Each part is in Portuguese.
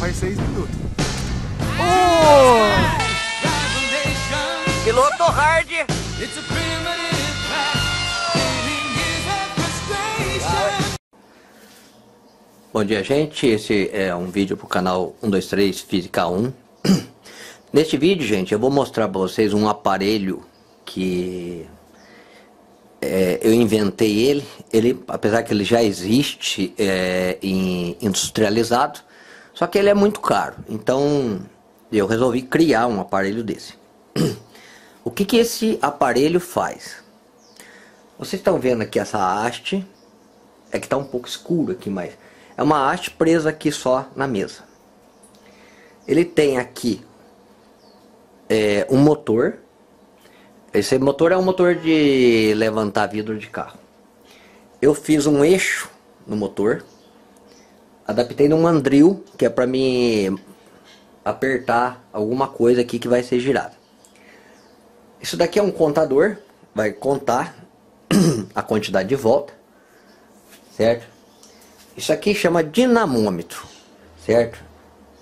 faz 6 minutos. Piloto hard. Bom dia, gente. Esse é um vídeo para o canal 123 Física 1. Neste vídeo, gente, eu vou mostrar para vocês um aparelho que eu inventei ele, apesar que ele já existe industrializado, só que ele é muito caro. Então eu resolvi criar um aparelho desse. O que esse aparelho faz? Vocês estão vendo aqui essa haste, é que está um pouco escuro aqui, mas é uma haste presa aqui só na mesa. Ele tem aqui um motor. Esse motor é um motor de levantar vidro de carro. Eu fiz um eixo no motor, adaptei num mandril, que é para me apertar alguma coisa aqui que vai ser girada. Isso daqui é um contador, vai contar a quantidade de volta, certo? Isso aqui chama dinamômetro, certo?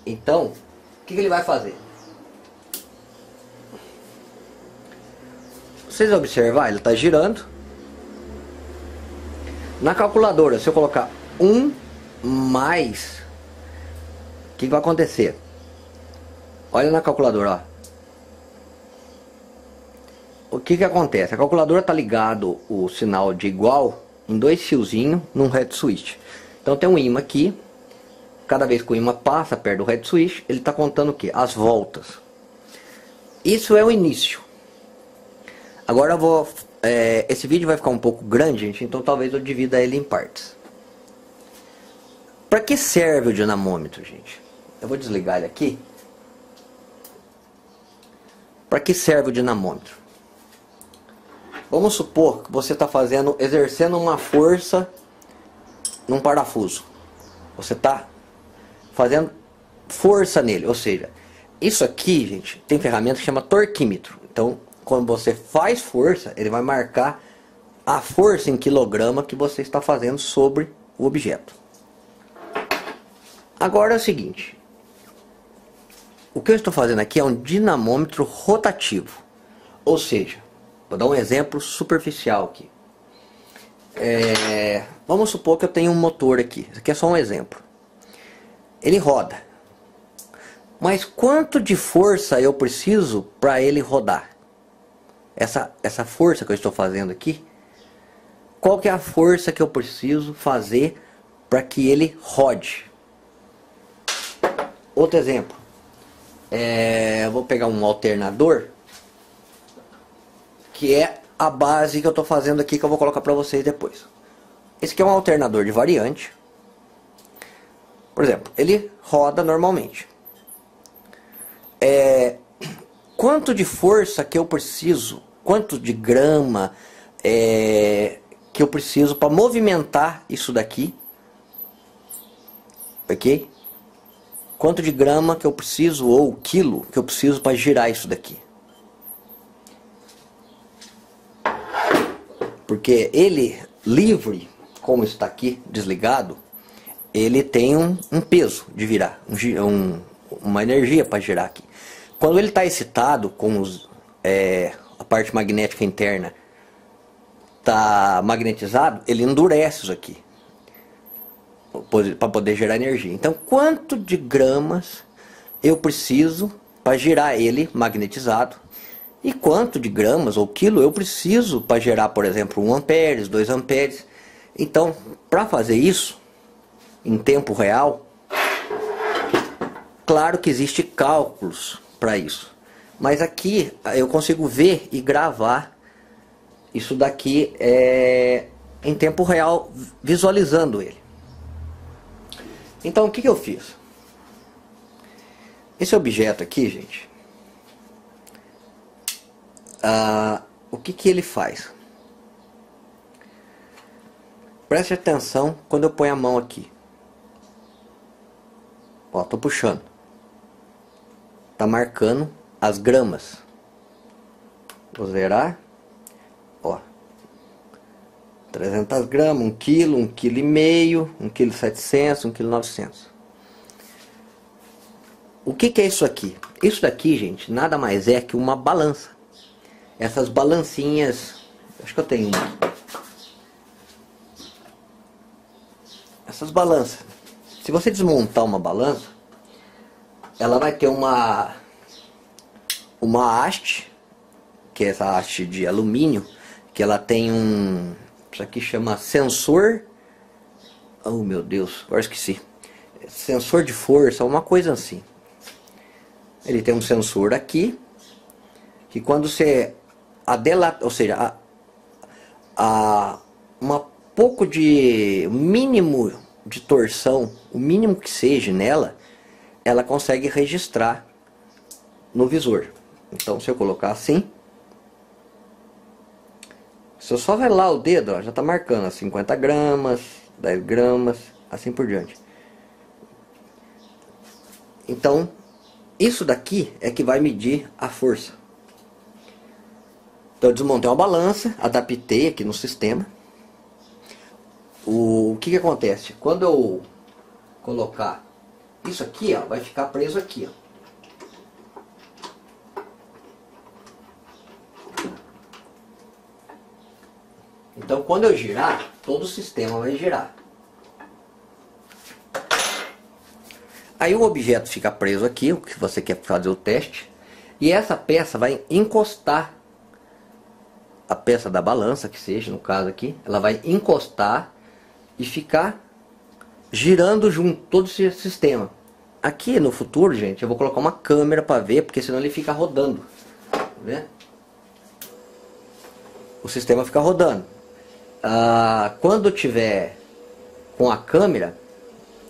Então, o que ele vai fazer? Vocês observar, ele está girando. Na calculadora, se eu colocar 1 mais, o que vai acontecer? Olha na calculadora, ó. O que acontece? A calculadora está ligado o sinal de igual em 2 fiozinhos num red switch. Então tem um ímã aqui. Cada vez que o ímã passa perto do red switch, ele está contando o que? As voltas. Isso é o início. Agora eu vou... esse vídeo vai ficar um pouco grande, gente, então talvez eu divida ele em partes. Para que serve o dinamômetro, gente? Eu vou desligar ele aqui. Para que serve o dinamômetro? Vamos supor que você está exercendo uma força num parafuso. Você está fazendo força nele, ou seja, isso aqui, gente, tem ferramenta que chama torquímetro. Então, quando você faz força, ele vai marcar a força em quilograma que você está fazendo sobre o objeto. Agora é o seguinte, o que eu estou fazendo aqui é um dinamômetro rotativo, ou seja, vou dar um exemplo superficial aqui. Vamos supor que eu tenho um motor aqui. Isso aqui é só um exemplo. Ele roda. Mas quanto de força eu preciso para ele rodar? Essa força que eu estou fazendo aqui, qual que é a força que eu preciso fazer para que ele rode? Outro exemplo. Eu vou pegar um alternador, que é a base que eu estou fazendo aqui, que eu vou colocar para vocês depois. Esse aqui é um alternador de variante. Por exemplo, ele roda normalmente. Quanto de força que eu preciso, quanto de grama que eu preciso para movimentar isso daqui, ok? Quanto de grama que eu preciso, ou quilo que eu preciso para girar isso daqui. Porque ele, livre, como está aqui, desligado, ele tem um peso de virar, uma energia para girar aqui. Quando ele está excitado, com a parte magnética interna está magnetizado, ele endurece isso aqui, para poder gerar energia. Então, quanto de gramas eu preciso para girar ele magnetizado? E quanto de gramas ou quilo eu preciso para gerar, por exemplo, 1 amperes, 2 amperes. Então, para fazer isso em tempo real, claro que existe cálculos para isso. Mas aqui eu consigo ver e gravar isso daqui em tempo real, visualizando ele. Então, o que eu fiz? Esse objeto aqui, gente, o que ele faz? Preste atenção quando eu ponho a mão aqui. Ó, tô puxando. Tá marcando as gramas. Vou zerar. Ó. 300 gramas, 1 quilo, 1,5 kg, 1,7 kg, 1,9 kg. O que que é isso aqui? Isso daqui, gente, nada mais é que uma balança. Essas balancinhas, acho que eu tenho uma. Essas balanças. Se você desmontar uma balança, ela vai ter uma haste, que é essa haste de alumínio, que ela tem um, isso aqui chama sensor, oh meu Deus, agora esqueci, sensor de força, uma coisa assim. Ele tem um sensor aqui, que quando você ou seja, pouco de mínimo de torção, o mínimo que seja nela, ela consegue registrar no visor. Então se eu colocar assim, se eu só velar o dedo, ó, já está marcando 50 gramas, 10 gramas, assim por diante. Então isso daqui é que vai medir a força. Então eu desmontei uma balança, adaptei aqui no sistema. O que que acontece? Quando eu colocar isso aqui, ó, vai ficar preso aqui, ó. Então quando eu girar, todo o sistema vai girar. Aí o objeto fica preso aqui, o que você quer fazer o teste. E essa peça vai encostar, a peça da balança, que seja, no caso aqui, ela vai encostar e ficar girando junto todo esse sistema. Aqui no futuro, gente, eu vou colocar uma câmera para ver, porque senão ele fica rodando. Tá vendo? O sistema fica rodando. Quando tiver com a câmera,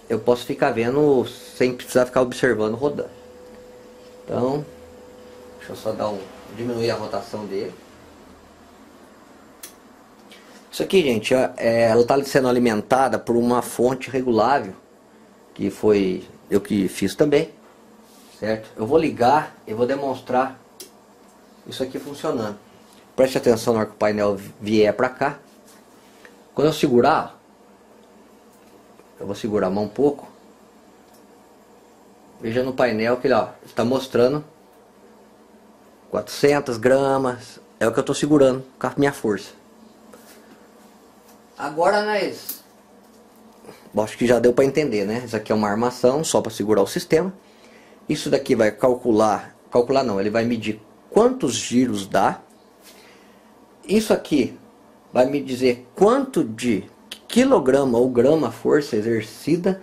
eu posso ficar vendo sem precisar ficar observando rodando. Então, deixa eu só diminuir a rotação dele. Isso aqui, gente, ela está sendo alimentada por uma fonte regulável, que foi eu que fiz também, certo? Eu vou ligar e vou demonstrar isso aqui funcionando. Preste atenção na hora que o painel vier para cá. Quando eu segurar, eu vou segurar a mão um pouco. Veja no painel que ele está mostrando 400 gramas, é o que eu estou segurando com a minha força. Agora acho que já deu para entender, né? Isso aqui é uma armação só para segurar o sistema. Isso daqui vai calcular não, ele vai medir quantos giros dá. Isso aqui vai me dizer quanto de quilograma ou grama força exercida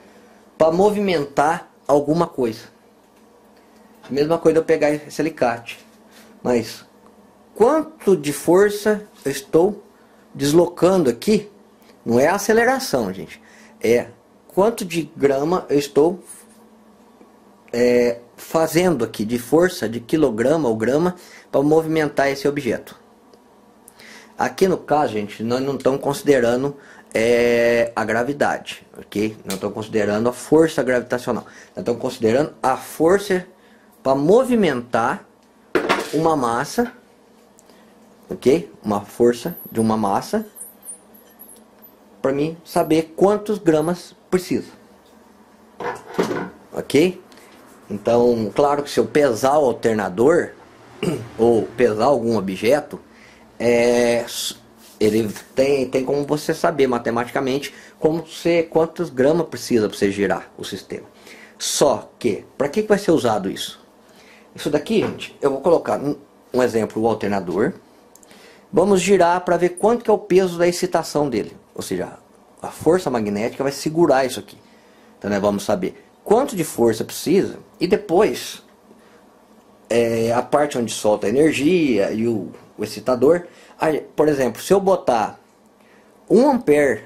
para movimentar alguma coisa. Mesma coisa eu pegar esse alicate. Mas quanto de força eu estou deslocando aqui? Não é a aceleração, gente. É quanto de grama eu estou fazendo aqui de força, de quilograma ou grama, para movimentar esse objeto. Aqui no caso, gente, nós não estamos considerando a gravidade, ok? Não estamos considerando a força gravitacional. Nós estamos considerando a força para movimentar uma massa, ok? Uma força de uma massa, para mim saber quantos gramas precisa, ok? Então, claro que se eu pesar o alternador ou pesar algum objeto, ele tem como você saber matematicamente quantos gramas precisa para você girar o sistema. Só que, para que vai ser usado isso? Isso daqui, gente, eu vou colocar um exemplo, o alternador. Vamos girar para ver quanto que é o peso da excitação dele. Ou seja, a força magnética vai segurar isso aqui. Então nós vamos saber quanto de força precisa. E depois, a parte onde solta a energia e o excitador. Aí, por exemplo, se eu botar 1 ampere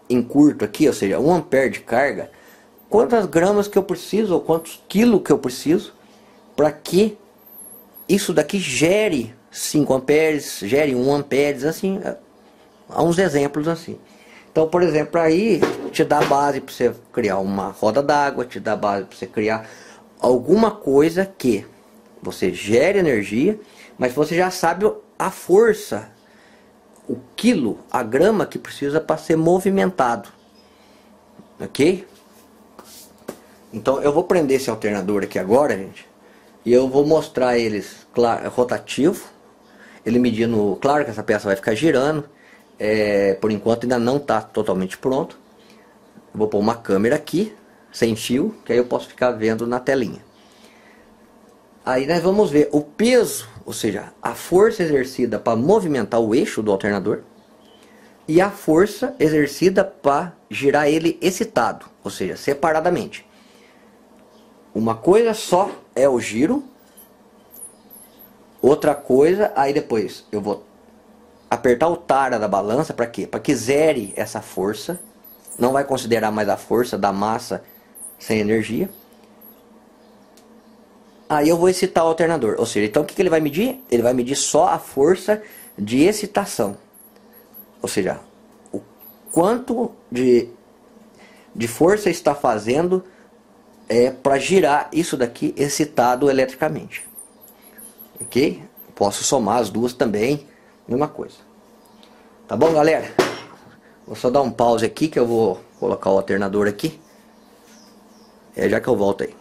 em curto aqui, ou seja, 1 ampere de carga, quantas gramas que eu preciso, ou quantos quilos que eu preciso, para que isso daqui gere 5 amperes, gere 1 amperes, assim, há uns exemplos assim. Então, por exemplo, aí te dá base para você criar uma roda d'água, te dá base para você criar alguma coisa que você gere energia, mas você já sabe a força, o quilo, a grama que precisa para ser movimentado, ok? Então eu vou prender esse alternador aqui agora, gente, e eu vou mostrar eles rotativo, ele medindo, claro que essa peça vai ficar girando, por enquanto ainda não está totalmente pronto. Eu vou pôr uma câmera aqui, sem fio, que aí eu posso ficar vendo na telinha. Aí nós vamos ver o peso, ou seja, a força exercida para movimentar o eixo do alternador e a força exercida para girar ele excitado, ou seja, separadamente. Uma coisa só é o giro, outra coisa, aí depois eu vou apertar o tara da balança, para quê? Para que zere essa força, não vai considerar mais a força da massa sem energia. Aí eu vou excitar o alternador, ou seja, então o que ele vai medir? Ele vai medir só a força de excitação, ou seja, o quanto de força está fazendo para girar isso daqui excitado eletricamente. Ok? Posso somar as duas também, mesma coisa. Tá bom, galera? Vou só dar um pause aqui que eu vou colocar o alternador aqui. Já que eu volto aí.